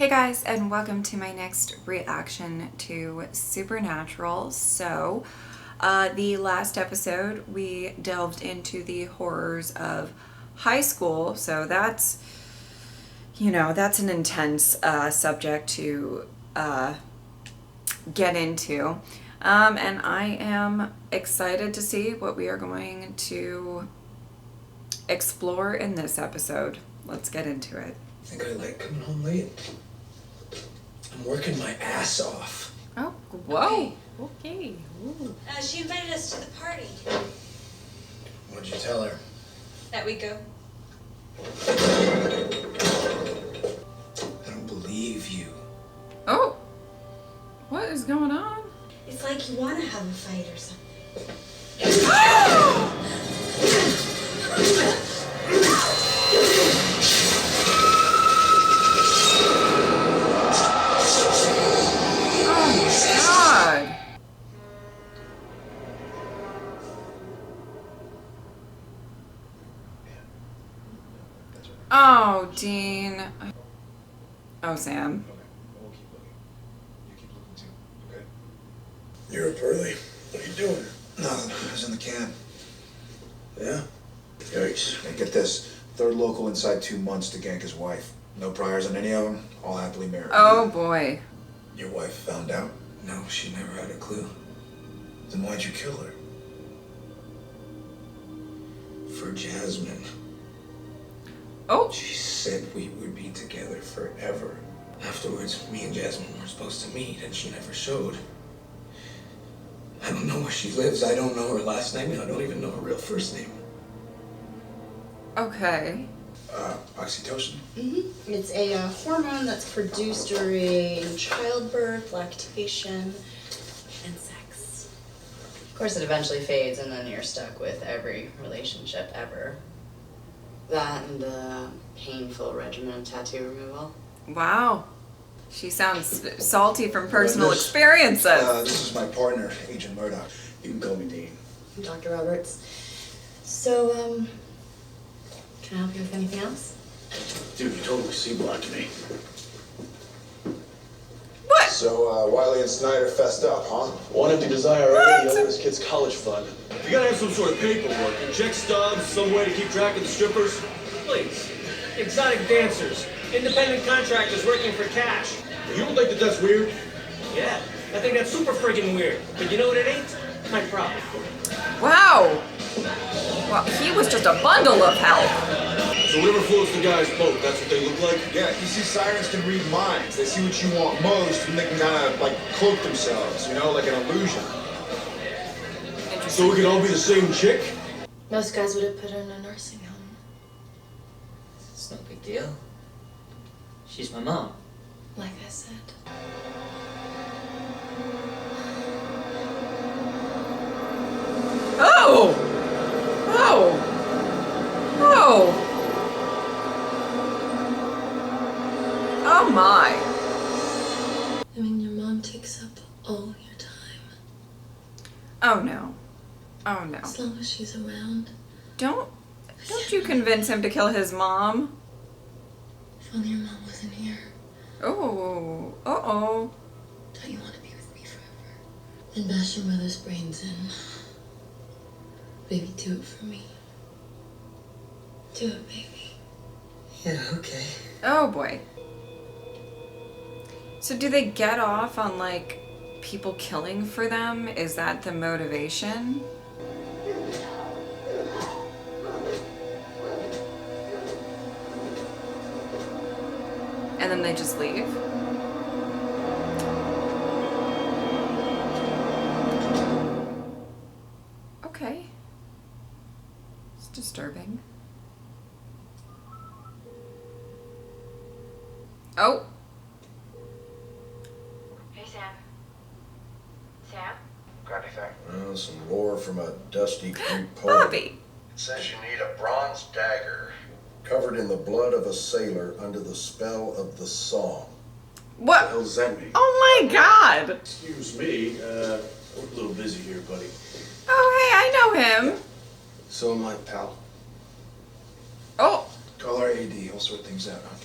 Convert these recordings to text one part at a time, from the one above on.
Hey guys, and welcome to my next reaction to Supernatural. So, the last episode we delved into the horrors of high school. So that's an intense subject to get into. And I am excited to see what we are going to explore in this episode. Let's get into it. I think I like coming home late. I'm working my ass off. Oh, whoa. Okay. She invited us to the party. What'd you tell her? That we go. I don't believe you. Oh, what is going on? It's like you want to have a fight or something. God. Oh, Dean. Oh, Sam. Okay, we'll keep looking. You keep looking too, okay? You're up early. What are you doing? Nothing. I was in the can. Yeah? Yikes. Hey, get this. Third local inside 2 months to gank his wife. No priors on any of them. All happily married. Oh, boy. Your wife found out? No, she never had a clue. Then why'd you kill her? For Jasmine. Oh. She said we would be together forever. Afterwards, me and Jasmine were supposed to meet, and she never showed. I don't know where she lives. I don't know her last name. I don't even know her real first name. Okay. Oxytocin? Mm-hmm. It's a hormone that's produced during childbirth, lactation, and sex. Of course, it eventually fades, and then you're stuck with every relationship ever. That and the painful regimen of tattoo removal. Wow. She sounds salty from personal This- experiences. This is my partner, Agent Murdoch. You can call me Dean. Dr. Roberts. So, can I help you with anything else? Dude, you totally C-blocked me. What? So, Wiley and Snyder fessed up, huh? One empty desire already, the other is kid's college fund. You gotta have some sort of paperwork, and check stubs, some way to keep track of the strippers. Please. Exotic dancers. Independent contractors working for cash. You don't think that that's weird? Yeah, I think that's super friggin' weird. But you know what it ain't? My problem. Wow. Well, he was just a bundle of help. So whatever floats the guy's boat, that's what they look like? Yeah, you see, sirens can read minds. They see what you want most, and they can kind of, like, cloak themselves, you know, like an illusion. So we could all be the same chick? Most guys would have put her in a nursing home. It's no big deal. She's my mom. Like I said. Oh. Oh. Oh. Oh, my. I mean, your mom takes up all your time. Oh, no. Oh, no. As long as she's around. Don't you convince him to kill his mom. If only your mom wasn't here. Oh. Uh-oh. Don't you want to be with me forever? Then bash your mother's brains in. Baby, do it for me. Do it, baby. Yeah, okay. Oh, boy. So do they get off on, like, people killing for them? Is that the motivation? And then they just leave? Okay. It's disturbing. Oh. Hey, Sam. Sam? Got anything? Well, some lore from a dusty Greek poem. Bobby. It says you need a bronze dagger covered in the blood of a sailor under the spell of the song. What? What does that mean? Oh my God. Excuse me, we're a little busy here, buddy. Oh, hey, I know him. So am I, pal. Oh. Call our AD. He'll sort things out, huh?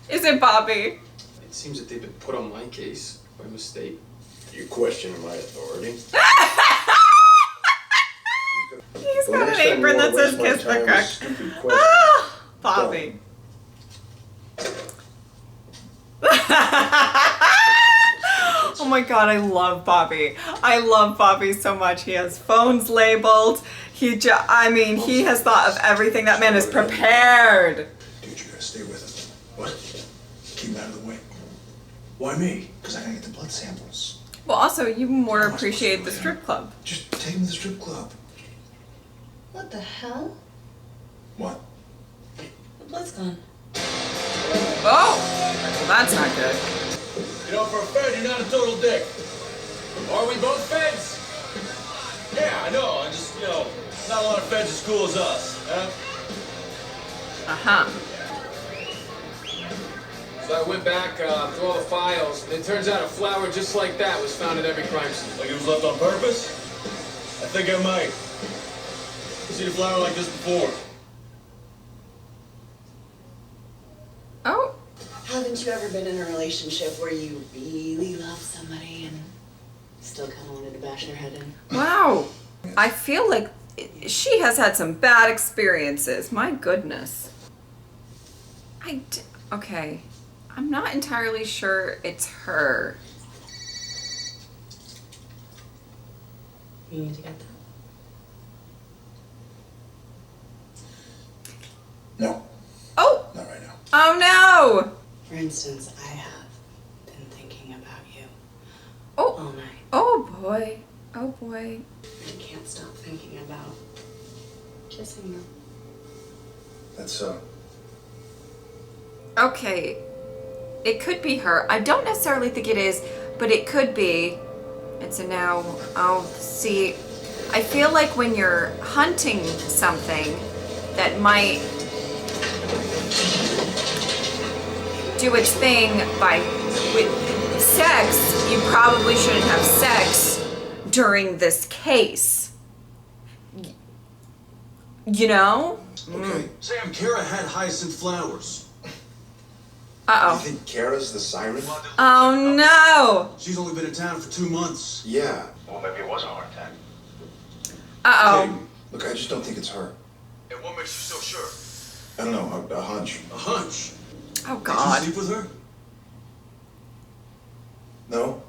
Is it Bobby? It seems that they've been put on my case by mistake. You questioning my authority? He's Well, got an next time you apron that wanna says waste my kiss the time with cook. stupid questions, Ah, Bobby. Oh my god, I love Bobby. I love Bobby so much. He has phones labeled. He has thought of everything. That man is prepared. Dude, you gotta stay with him. What? Keep him out of the way. Why me? Because I gotta get the blood samples. Well, also, you more appreciate the strip club. Just take him to the strip club. What the hell? What? The blood's gone. Oh, well, that's not good. You know, for a Fed, you're not a total dick. Are we both Feds? Yeah, I know. I just, not a lot of Feds as cool as us, huh? Uh-huh. So I went back through all the files, and it turns out a flower just like that was found at every crime scene. Like it was left on purpose? I think I might. Seen a flower like this before. Oh, Haven't you ever been in a relationship where you really love somebody and still kind of wanted to bash their head in? wow. I feel like she has had some bad experiences. My goodness. Okay. I'm not entirely sure it's her. You need to get that? No, Oh, not right now. oh no. For instance, I have been thinking about you Oh, all night. oh boy. Oh boy. I can't stop thinking about kissing you. That's, Okay. It could be her. I don't necessarily think it is, but it could be. And so now I'll see. I feel like when you're hunting something that might do its thing with sex, you probably shouldn't have sex during this case. You know? okay. Sam, Kara had hyacinth flowers. You Uh-oh. think Kara's the siren? Oh no! She's only been in town for 2 months. Yeah. Well, maybe it was a heart attack. Uh-oh. Look, I just don't think it's her. And what makes you so sure? I don't know, a hunch. A hunch. Oh Did god. you sleep with her? No?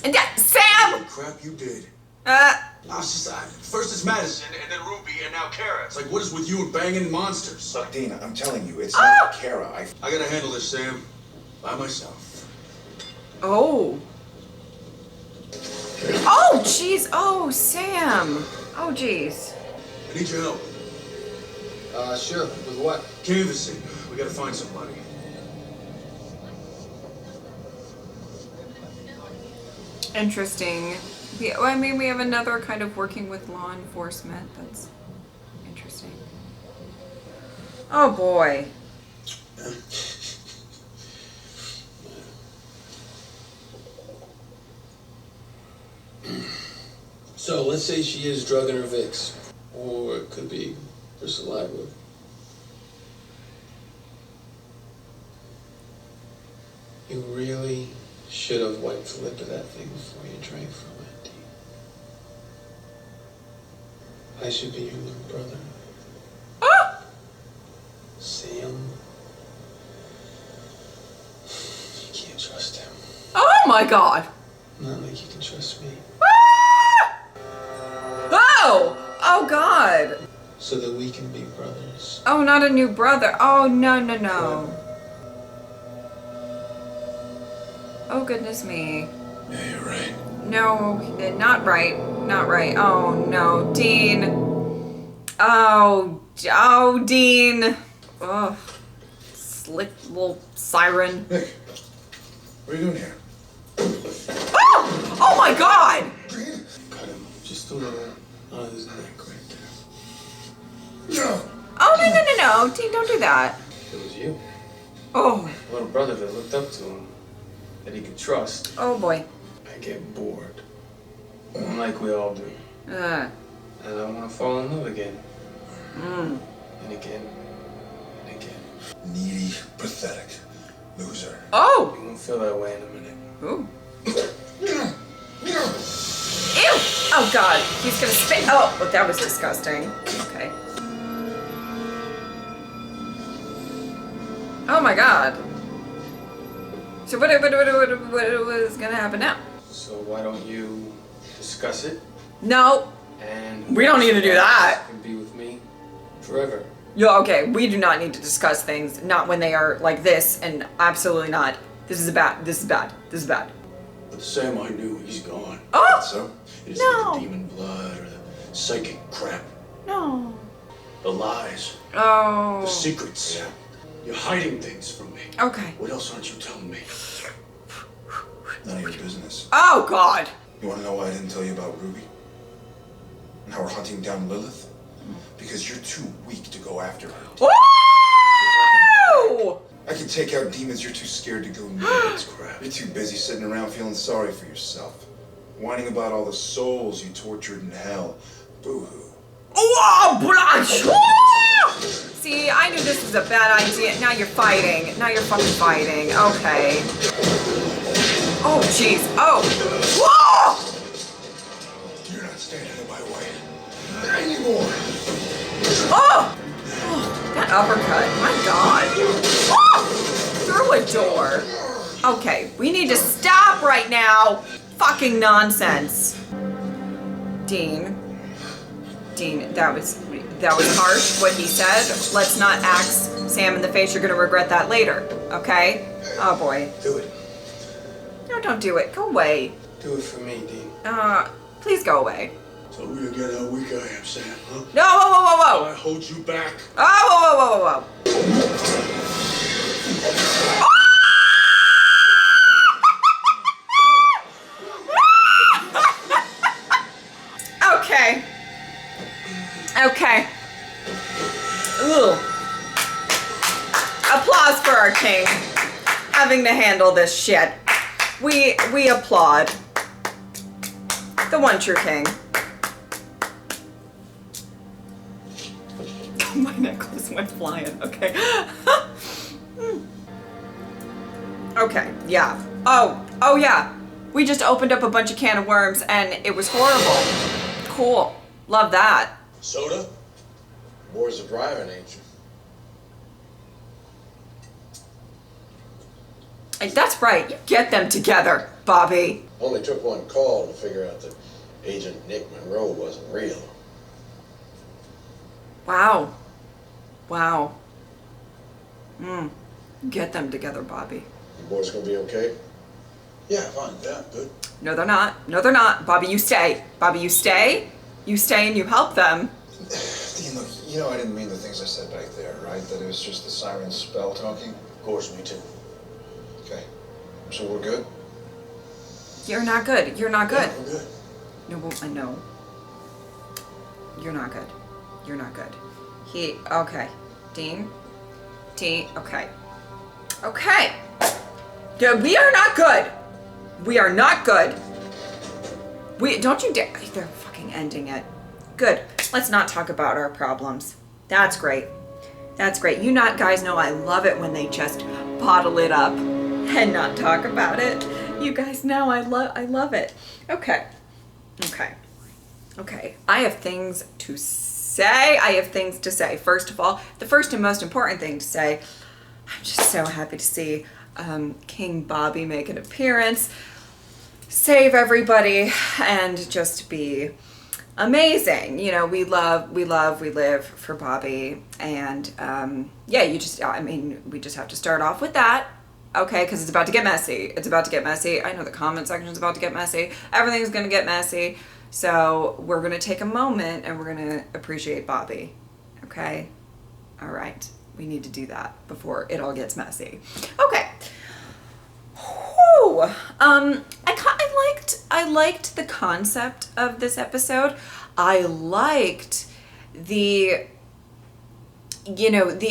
And yeah, Sam! Crap, you did. Uh, First it's Madison, and then Ruby, and now Kara. It's like, what is with you and banging monsters? Look, Dina, I'm telling you, it's not Kara. I gotta handle this, Sam. By myself. oh. Oh, jeez. Oh, Sam. Oh, jeez. I need your help. Sure. With what? Canvassing. We gotta find somebody. Interesting. I mean, we have another kind of working with law enforcement. That's interesting. Oh, boy. So let's say she is drugging her Vicks, or it could be her saliva. You really should have wiped the lid of that thing before you drank from it. I should be your little brother. Ah! Sam. You can't trust him. Oh, my God. Not like you can trust me. Ah! Oh! Oh, God. So that we can be brothers. Oh, not a new brother. Oh, no, no, no. Oh, goodness me. Yeah, you're right. No, not right. Not right. Oh, no. Dean. Oh, Dean. Oh, slick little siren. Nick, what are you doing here? Oh! Oh, my God! Cut him just a little on his neck right there. No! Oh, no, no, no, no. Dean, don't do that. It was you. Oh. A little brother that looked up to him. That he could trust. Oh, boy. I get bored. Like we all do. And I want to fall in love again. And again. And again. Needy, pathetic. Loser. Oh! You won't feel that way in a minute. Ooh. Ew! Oh God, he's gonna spit. Oh, well, that was disgusting. Okay. Oh my God. So what was gonna happen now? So why don't you discuss it? No. And We don't need to do that. Can be with me forever. Yeah, okay, we do not need to discuss things, not when they are like this, and absolutely not. This is bad. This is bad. This is bad. But the Sam I knew, he's gone. Oh! So? It isn't No. the demon blood or the psychic crap. No. The lies. Oh. The secrets. Yeah. You're hiding things from me. Okay. What else aren't you telling me? None of your business. Oh God. You want to know why I didn't tell you about Ruby? And how we're hunting down Lilith? Because you're too weak to go after her. Woo! I can take out demons, you're too scared to go near this crap. You're too busy sitting around feeling sorry for yourself. Whining about all the souls you tortured in hell. Boo-hoo. Oh, blush! See, I knew this was a bad idea. Now you're fighting. Now you're fucking fighting. Okay. Oh, jeez. Oh. Whoa! You're not standing in my way. Anymore. Oh! Oh, that uppercut. My God. Oh! Through a door. Okay, we need to stop right now. Fucking nonsense. Dean, that was harsh what he said. Let's not axe Sam in the face. You're gonna regret that later. Okay? Oh boy. Do it. No, don't do it. Go away. Do it for me, Dean. Please go away. Tell me again how weak I am, Sam, huh? No, whoa, whoa, whoa, How whoa. I hold you back. Oh, whoa, whoa, whoa, whoa, whoa. Okay. Okay. Ooh. Applause for our king having to handle this shit. We applaud. The one true king. My necklace went flying. Okay. Okay. Yeah. Oh yeah. We just opened up a bunch of can of worms and it was horrible. Cool. Love that. Soda? Boys are driving, ain't you? That's right. You get them together, Bobby. Only took one call to figure out that Agent Nick Monroe wasn't real. Wow. Wow. Get them together, Bobby. You boys gonna be okay? Yeah, fine. Yeah, good. No, they're not. No, they're not. Bobby, you stay. Bobby, you stay. You stay and you help them. Dean, look, you know I didn't mean the things I said back there, right? That it was just the siren's spell talking? Of course, me too. Okay. So we're good? You're not good. You're not good. Yeah, we're good. No, well, no. You're not good. You're not good. Okay. Dean, okay. Okay. We are not good. We are not good. Don't you dare. They're fucking ending it. Good. Let's not talk about our problems. That's great. That's great. You guys know I love it when they just bottle it up and not talk about it. You guys know I love it. Okay. I have things to say. First of all, the first and most important thing to say, I'm just so happy to see King Bobby make an appearance, save everybody, and just be amazing. You know, we live for Bobby, and we just have to start off with that. Okay, because it's about to get messy. I know the comment section is about to get messy. Everything's going to get messy. So we're going to take a moment and we're going to appreciate Bobby. Okay? All right. We need to do that before it all gets messy. Okay. Whew. I liked the concept of this episode. I liked the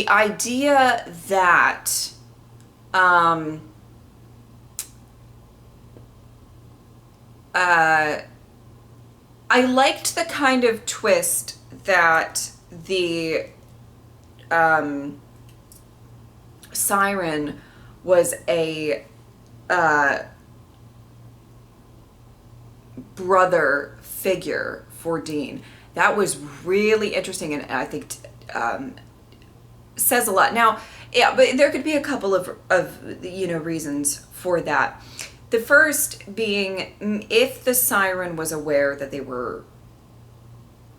idea that I liked the kind of twist that the siren was a brother figure for Dean. That was really interesting, and I think says a lot. Now, yeah, but there could be a couple of reasons for that. The first being, if the siren was aware that they were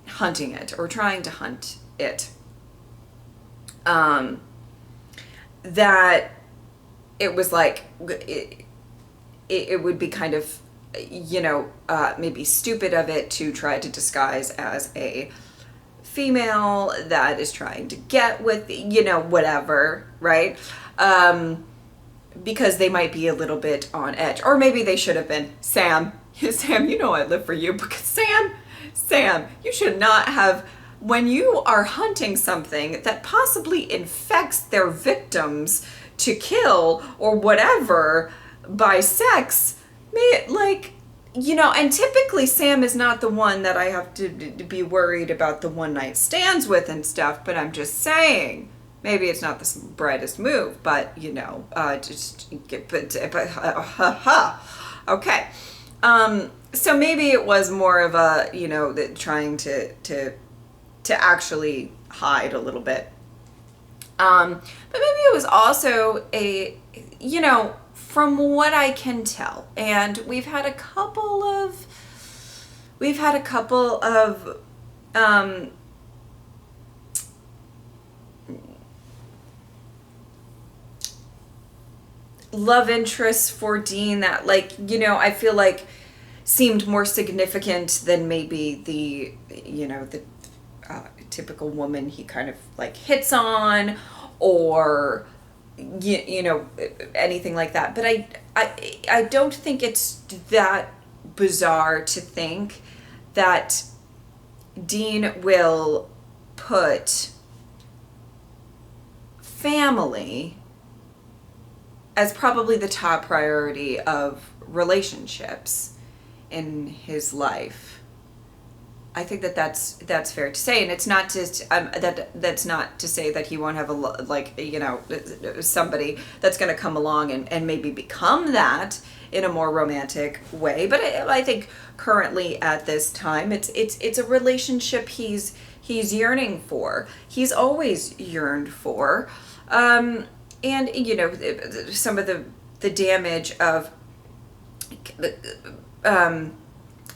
hunting it or trying to hunt it, that it was like it would be kind of maybe stupid of it to try to disguise as a female that is trying to get with whatever, right? Because they might be a little bit on edge, or maybe they should have been. Sam, I live for you, because Sam, you should not have, when you are hunting something that possibly infects their victims to kill or whatever by sex, and typically Sam is not the one that I have to be worried about the one night stands with and stuff, but I'm just saying, maybe it's not the brightest move, but okay. So maybe it was more of a, trying to actually hide a little bit. But maybe it was also from what I can tell, and we've had a couple of love interests for Dean that I feel like seemed more significant than maybe the typical woman he kind of hits on, or anything like that. But I don't think it's that bizarre to think that Dean will put family as probably the top priority of relationships in his life. I think that's fair to say, and it's not just that's not to say that he won't have somebody that's going to come along and maybe become that in a more romantic way. But I think currently at this time, it's a relationship he's yearning for. He's always yearned for, and some of the damage of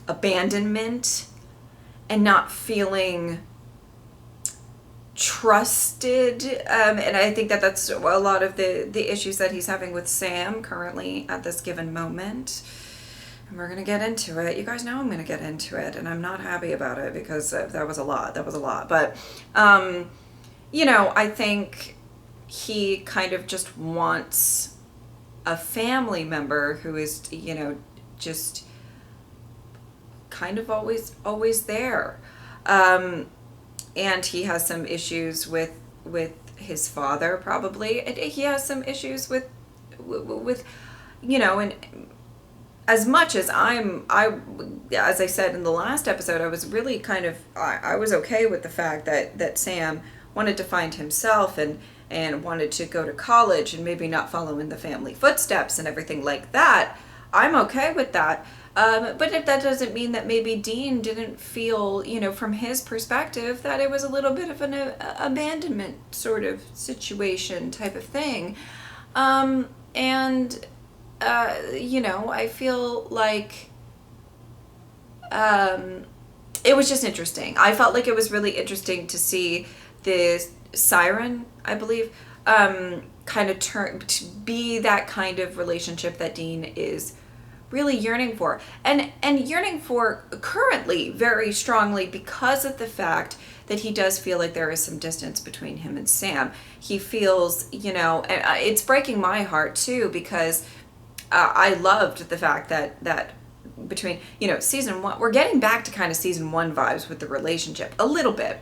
abandonment and not feeling trusted, and I think that's a lot of the issues that he's having with Sam currently at this given moment. And we're gonna get into it. You guys know I'm gonna get into it, and I'm not happy about it because that was a lot. But I think he kind of just wants a family member who is just kind of always there, and he has some issues with his father, probably. He has some issues with and as much as as I said in the last episode, I was really kind of I was okay with the fact that Sam wanted to find himself and wanted to go to college and maybe not follow in the family footsteps and everything like that. I'm okay with that. But if that doesn't mean that maybe Dean didn't feel, from his perspective, that it was a little bit of an abandonment sort of situation type of thing. I feel like it was just interesting. I felt like it was really interesting to see the siren, I believe, kind of turn to be that kind of relationship that Dean is really yearning for, and yearning for currently very strongly, because of the fact that he does feel like there is some distance between him and Sam. He feels, and it's breaking my heart too, because I loved the fact that between, season one, we're getting back to kind of season one vibes with the relationship a little bit,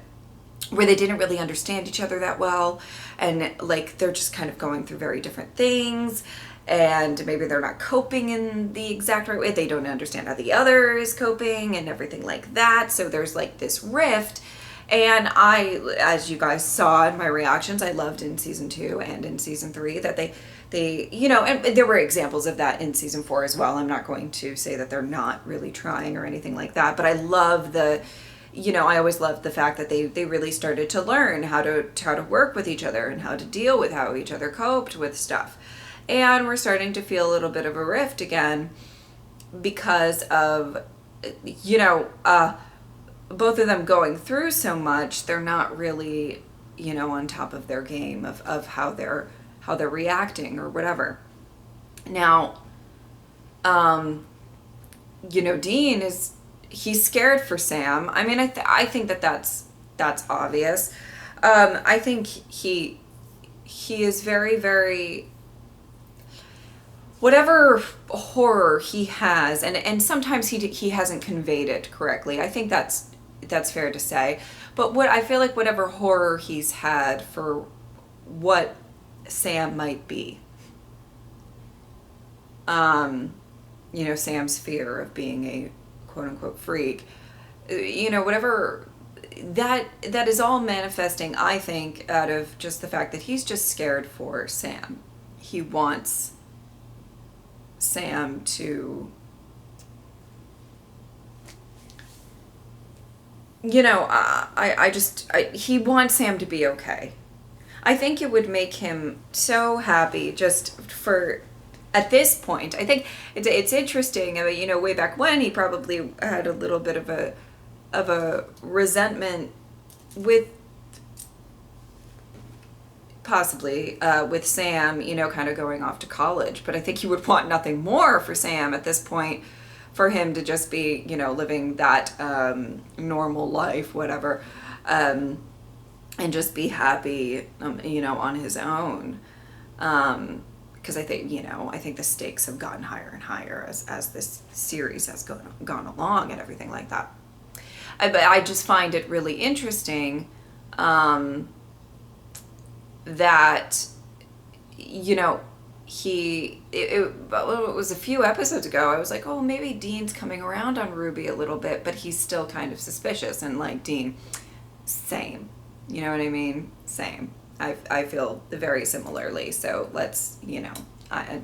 where they didn't really understand each other that well, and they're just kind of going through very different things, and maybe they're not coping in the exact right way. They don't understand how the other is coping and everything like that. So there's this rift, And I, as you guys saw in my reactions, I loved in season 2 and in season 3 that they, you know, and there were examples of that in season 4 as well. I'm not going to say that they're not really trying or anything like that, but I love the, you know, I always loved the fact that they really started to learn how to work with each other and how to deal with how each other coped with stuff. And we're starting to feel a little bit of a rift again because of, you know, both of them going through so much. They're not really, you know, on top of their game of how they're reacting or whatever. Now, you know, Dean he's scared for Sam. I mean, I think that's obvious. I think he is very, very, whatever horror he has, and sometimes he hasn't conveyed it correctly. I think that's fair to say. But what I feel like whatever horror he's had for what Sam might be, you know, Sam's fear of being a quote unquote freak, you know, whatever, that is all manifesting, I think, out of just the fact that he's just scared for Sam. He wants Sam to, you know, he wants Sam to be okay. I think it would make him so happy just for, at this point. I think it's interesting. I mean, you know, way back when, he probably had a little bit of a resentment with, possibly with Sam, you know, kind of going off to college. But I think he would want nothing more for Sam at this point, for him to just be, you know, living that normal life, whatever, and just be happy, you know, on his own. Because I think, you know, I think the stakes have gotten higher and higher as this series has gone along and everything like that. But I just find it really interesting that, you know, it was a few episodes ago, I was like, oh, maybe Dean's coming around on Ruby a little bit, but he's still kind of suspicious. And like, Dean, same. You know what I mean? Same. I feel very similarly. So let's, you know, I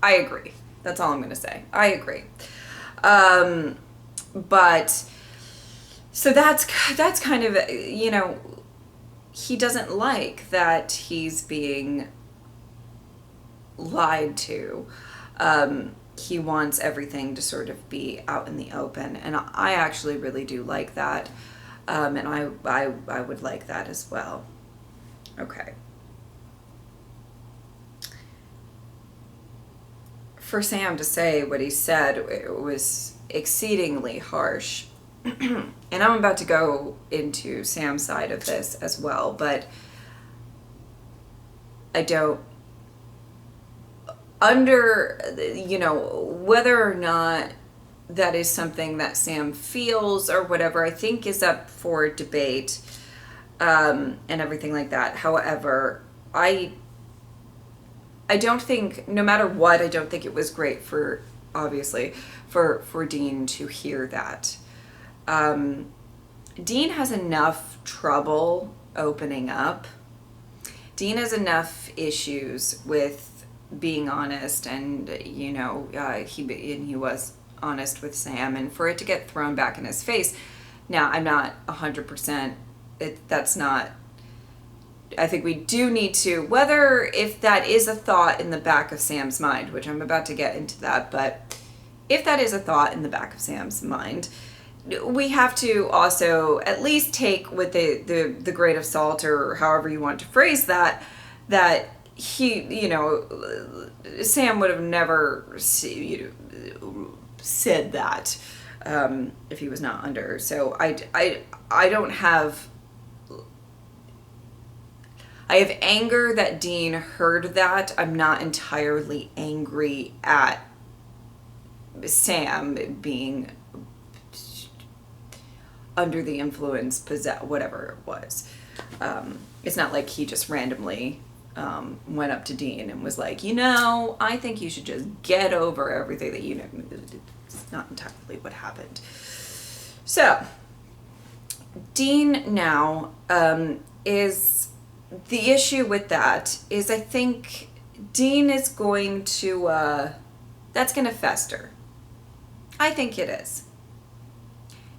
agree. That's all I'm going to say. I agree. But so that's kind of, you know, he doesn't like that he's being lied to. He wants everything to sort of be out in the open. And I actually really do like that. And I would like that as well. Okay. For Sam to say what he said, it was exceedingly harsh. And I'm about to go into Sam's side of this as well, but I don't, you know, whether or not that is something that Sam feels or whatever, I think is up for debate, and everything like that. However, I don't think, no matter what, I don't think it was great for, obviously, for Dean to hear that. Dean has enough trouble opening up. Dean has enough issues with being honest, and, you know, he was honest with Sam, and for it to get thrown back in his face. Now, I'm not 100%, that's not, I think we do need to, whether if that is a thought in the back of Sam's mind, which I'm about to get into that, but if that is a thought in the back of Sam's mind, we have to also at least take with the grain of salt, or however you want to phrase that he, you know, Sam would have never said that if he was not under. So I don't have, I have anger that Dean heard that. I'm not entirely angry at Sam being under the influence, whatever it was. It's not like he just randomly went up to Dean and was like, you know, I think you should just get over everything that you know. It's not entirely what happened. So, Dean now is the issue with that is I think Dean is going to that's going to fester. I think it is.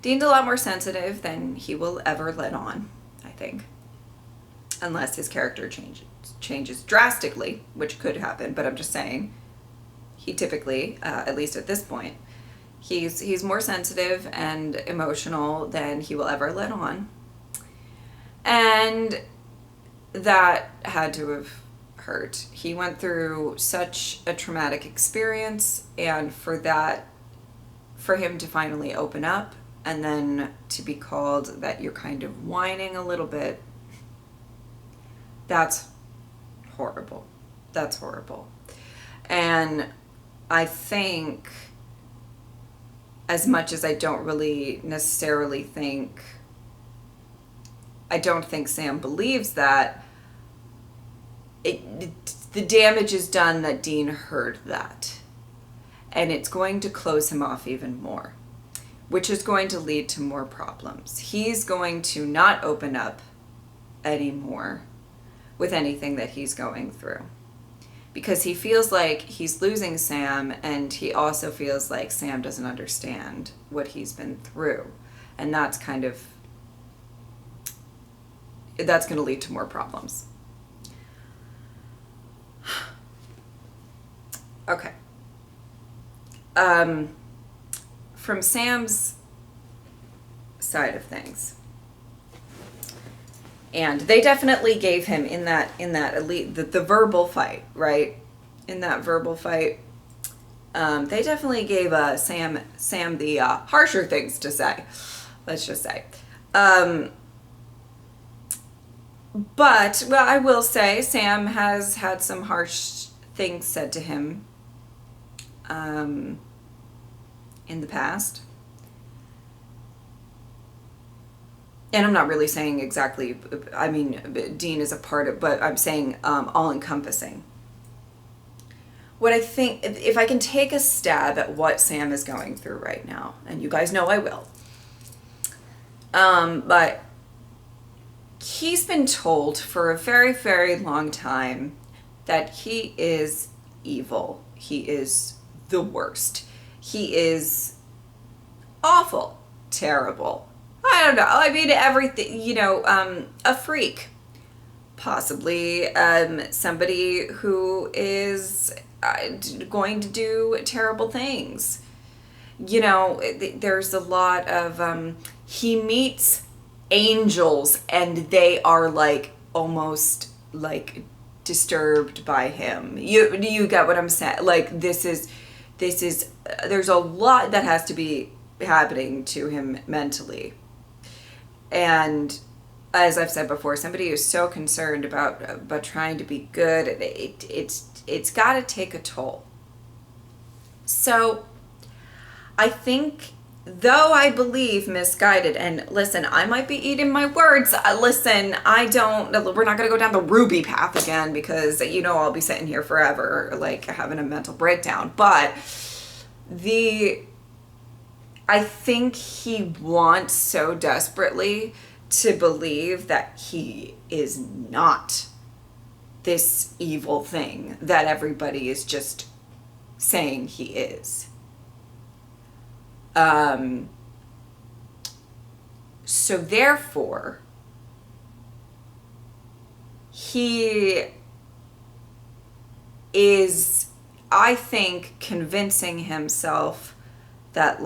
Dean's a lot more sensitive than he will ever let on, I think. Unless his character changes drastically, which could happen, but I'm just saying he typically, at least at this point, he's more sensitive and emotional than he will ever let on. And that had to have hurt. He went through such a traumatic experience, and for him to finally open up and then to be called that you're kind of whining a little bit, that's horrible. That's horrible. And I think, as much as I don't really necessarily think, I don't think Sam believes that, the damage is done that Dean heard that. And it's going to close him off even more, which is going to lead to more problems. He's going to not open up anymore with anything that he's going through, because he feels like he's losing Sam, and he also feels like Sam doesn't understand what he's been through. And that's going to lead to more problems. Okay. From Sam's side of things, and they definitely gave him in that elite the verbal fight, right? In that verbal fight, they definitely gave Sam the harsher things to say. Let's just say. But well, I will say Sam has had some harsh things said to him in the past. And I'm not really saying exactly, I mean, Dean is a part of, but I'm saying all-encompassing. What I think, if I can take a stab at what Sam is going through right now, and you guys know I will, but he's been told for a very, very long time that he is evil. He is the worst. He is awful, terrible. I don't know. I mean, everything, a freak. Possibly somebody who is going to do terrible things. There's a lot of, he meets angels and they are like almost like disturbed by him. You get what I'm saying? Like this is, there's a lot that has to be happening to him mentally. And as I've said before, somebody who's so concerned about trying to be good, it's got to take a toll. So I think, though I believe misguided, and listen, I might be eating my words. Listen, we're not going to go down the Ruby path again, because I'll be sitting here forever like having a mental breakdown. But I think he wants so desperately to believe that he is not this evil thing that everybody is just saying he is. So therefore, he is, I think, convincing himself that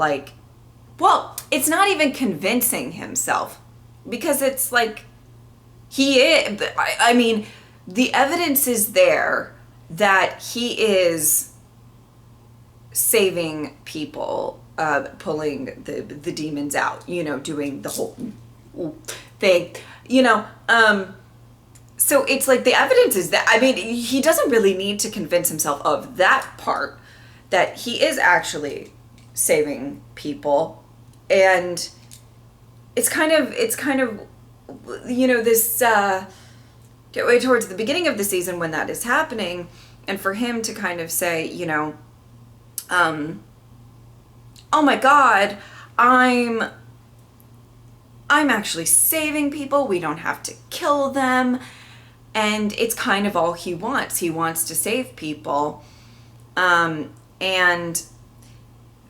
it's not even convincing himself, because it's like he is, I mean, the evidence is there that he is saving people, pulling the demons out, doing the whole thing, so it's like the evidence is that, I mean, he doesn't really need to convince himself of that part, that he is actually saving people. And it's kind of this towards the beginning of the season when that is happening, and for him to kind of say, oh my God, I'm I'm actually saving people. We don't have to kill them. And it's kind of all he wants. He wants to save people. And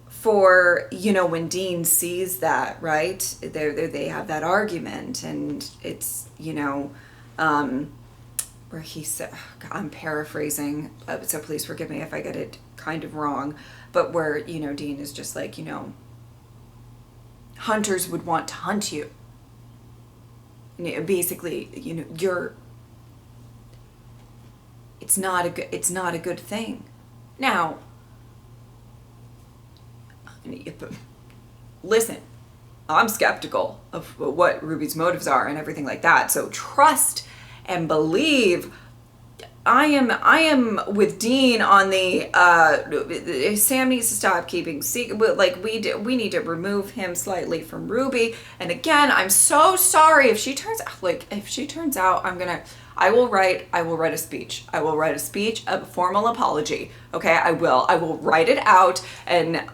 for, you know, when Dean sees that, right, they have that argument, and it's, you know, where he said, I'm paraphrasing, so please forgive me if I get it kind of wrong, but where, you know, Dean is just like, you know, hunters would want to hunt you. Basically, you know, it's not a good thing. Now, listen, I'm skeptical of what Ruby's motives are and everything like that. So trust and believe. I am with Dean on the Sam needs to stop keeping secret. Like we need to remove him slightly from Ruby. And again, I'm so sorry if she turns out I will write a speech. I will write a speech, a formal apology. Okay, I will write it out, and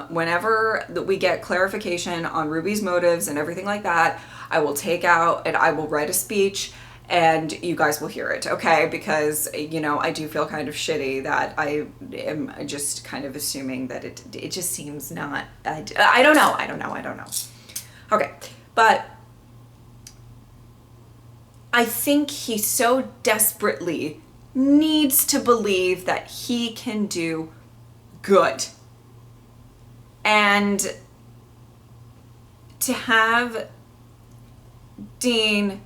whenever we get clarification on Ruby's motives and everything like that, I will take out and I will write a speech, and you guys will hear it, okay? Because, you know, I do feel kind of shitty that I am just kind of assuming that it just seems not, I don't know. Okay, but I think he so desperately needs to believe that he can do good. And to have Dean,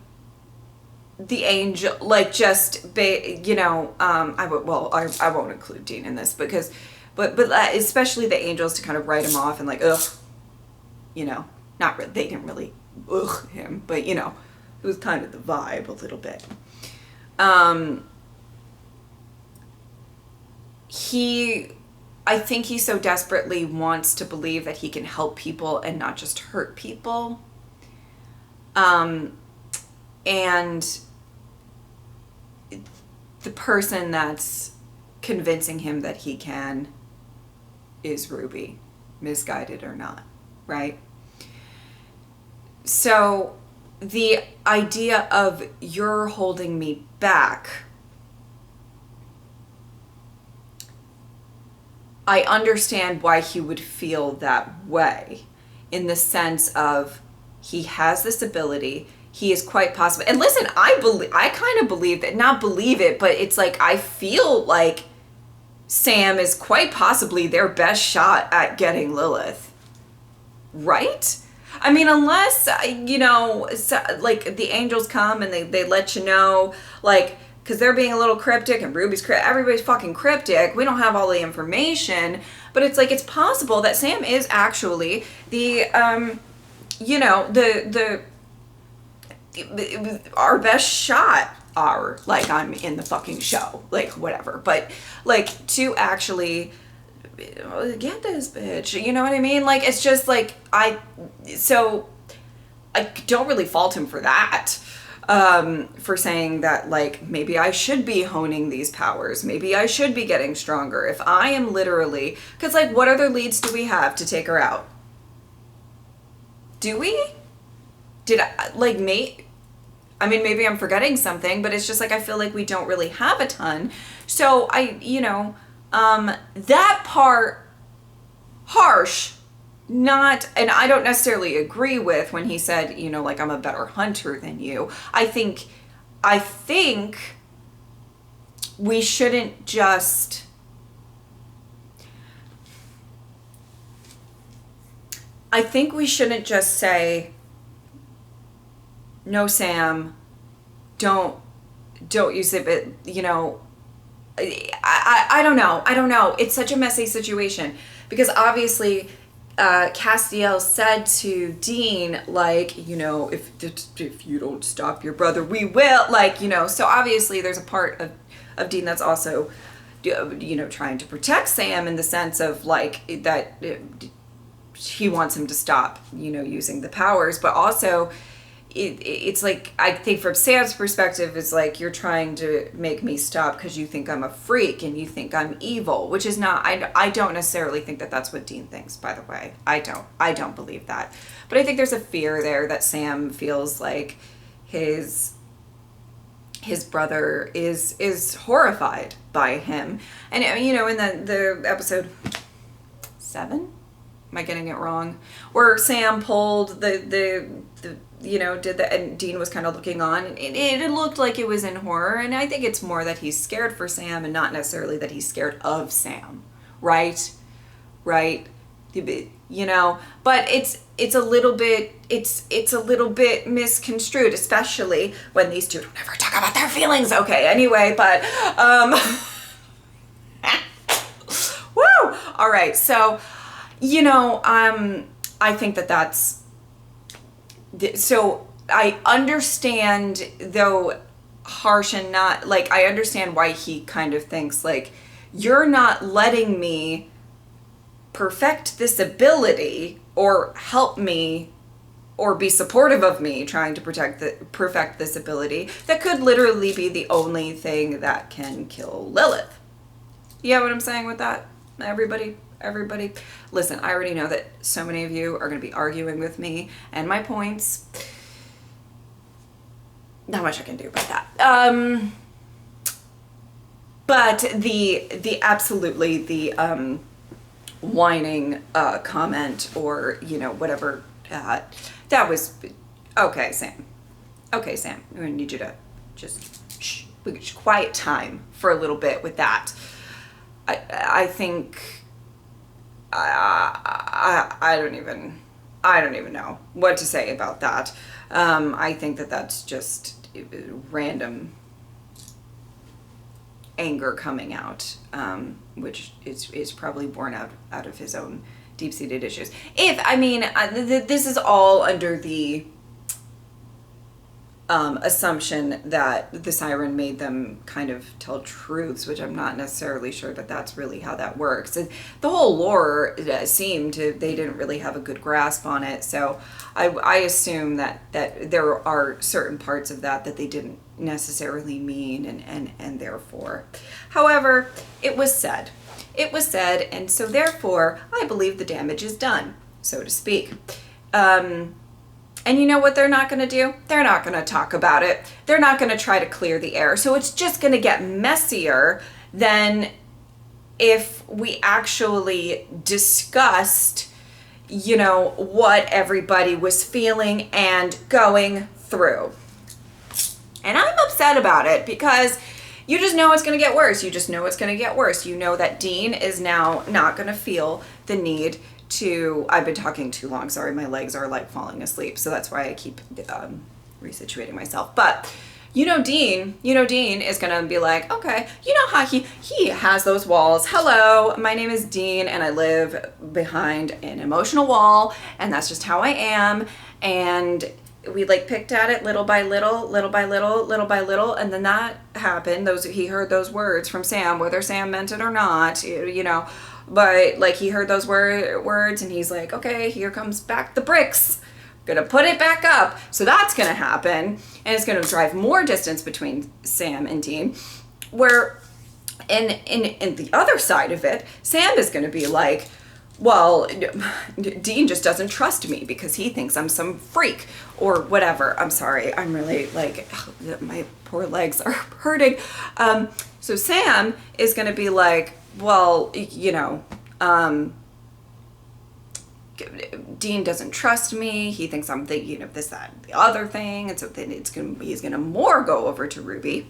the angel, like just, you know, I won't include Dean in this because, but especially the angels to kind of write him off and like, ugh, you know, they didn't really ugh him, but you know, it was kind of the vibe a little bit. I think he so desperately wants to believe that he can help people and not just hurt people. And the person that's convincing him that he can is Ruby, misguided or not, right? So the idea of you're holding me back, I understand why he would feel that way, in the sense of he has this ability, he is quite possible. And listen, I kind of believe that, not believe it, but it's like I feel like Sam is quite possibly their best shot at getting Lilith, right? I mean, unless, you know, like the angels come and they let you know, like, because they're being a little cryptic and Ruby's everybody's fucking cryptic. We don't have all the information, but it's like, it's possible that Sam is actually the, you know, our best shot. Like, I'm in the fucking show, like, whatever. But, like, to actually get this bitch, you know what I mean? Like, it's just like, so I don't really fault him for that, for saying that, like, maybe I should be honing these powers, maybe I should be getting stronger if I am literally, because, like, what other leads do we have to take her out? Do we? I mean, maybe I'm forgetting something, but it's just like, I feel like we don't really have a ton. So you know, that part, harsh, not, and I don't necessarily agree with when he said, you know, like, I'm a better hunter than you. I think we shouldn't just, say, no, Sam, don't use it, but, you know, I don't know. It's such a messy situation because obviously Castiel said to Dean, like, you know, if you don't stop your brother, we will, like, you know, so obviously there's a part of Dean that's also, you know, trying to protect Sam in the sense of, like, that he wants him to stop, you know, using the powers, but also it's like, I think from Sam's perspective, it's like, you're trying to make me stop because you think I'm a freak and you think I'm evil, which is not, I don't necessarily think that that's what Dean thinks, by the way. I don't believe that. But I think there's a fear there that Sam feels like his brother is horrified by him. And, you know, in the episode 7, am I getting it wrong? Where Sam pulled the you know, and Dean was kind of looking on. And it looked like it was in horror. And I think it's more that he's scared for Sam and not necessarily that he's scared of Sam. Right? You know, but it's a little bit misconstrued, especially when these two don't ever talk about their feelings. Okay, anyway, but woo! All right, so, you know, I think that's, so I understand, though harsh and not, like, I understand why he kind of thinks, like, you're not letting me perfect this ability or help me or be supportive of me trying to perfect this ability that could literally be the only thing that can kill Lilith. You get what I'm saying with that? Everybody, listen, I already know that so many of you are going to be arguing with me and my points. Not much I can do about that. But the absolutely the whining comment, or, you know, whatever, that was okay, Sam. Okay, Sam, I'm gonna need you to just quiet time for a little bit with that. I think I don't even know what to say about that. I think that's just random anger coming out, which is probably born out of his own deep-seated issues. This is all under the assumption that the siren made them kind of tell truths, which I'm not necessarily sure that that's really how that works. The whole lore seemed they didn't really have a good grasp on it, so I assume that there are certain parts of that they didn't necessarily mean, and therefore. However, it was said, and so therefore I believe the damage is done, so to speak. And you know what they're not going to do? They're not going to talk about it. They're not going to try to clear the air. So it's just going to get messier than if we actually discussed, you know, what everybody was feeling and going through. And I'm upset about it because you just know it's going to get worse. You just know it's going to get worse. You know that Dean is now not going to feel the need to, I've been talking too long, sorry, my legs are like falling asleep, so that's why I keep resituating myself. But you know Dean is gonna be like, okay, you know how he has those walls. Hello, my name is Dean and I live behind an emotional wall, and that's just how I am. And we like picked at it little by little, and then that happened. He heard those words from Sam, whether Sam meant it or not, you know. But like he heard those words and he's like, okay, here comes back the bricks. Gonna put it back up. So that's gonna happen, and it's gonna drive more distance between Sam and Dean. Where in the other side of it, Sam is gonna be like, well, Dean just doesn't trust me because he thinks I'm some freak or whatever. I'm sorry, I'm really like, my poor legs are hurting. So Sam is gonna be like, well, you know, Dean doesn't trust me. He thinks I'm thinking of this, that, and the other thing. And so then he's gonna more go over to Ruby.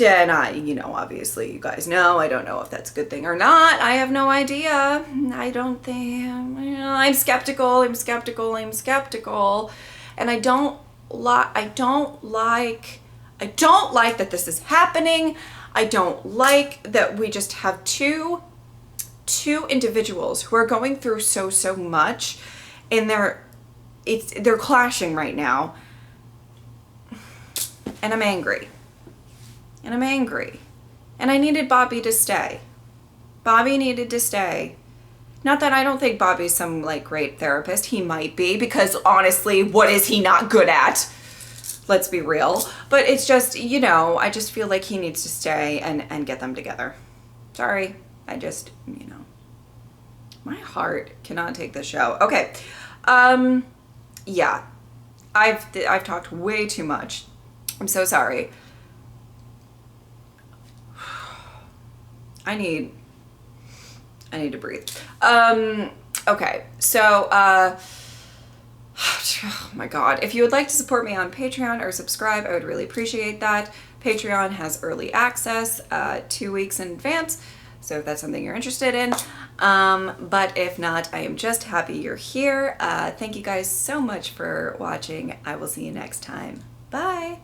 And you know, obviously you guys know, I don't know if that's a good thing or not. I have no idea. I don't think, you know, I'm skeptical. And I don't like that this is happening. I don't like that we just have two individuals who are going through so much, and they're clashing right now. And I'm angry. And I needed Bobby to stay. Bobby needed to stay. Not that I don't think Bobby's some like great therapist. He might be, because honestly, what is he not good at? Let's be real. But it's just, you know, I just feel like he needs to stay and get them together. Sorry. I just, you know, my heart cannot take this show. Okay. Yeah. I've talked way too much. I'm so sorry. I need to breathe. Okay. So, oh my God. If you would like to support me on Patreon or subscribe, I would really appreciate that. Patreon has early access 2 weeks in advance. So if that's something you're interested in. But if not, I am just happy you're here. Thank you guys so much for watching. I will see you next time. Bye.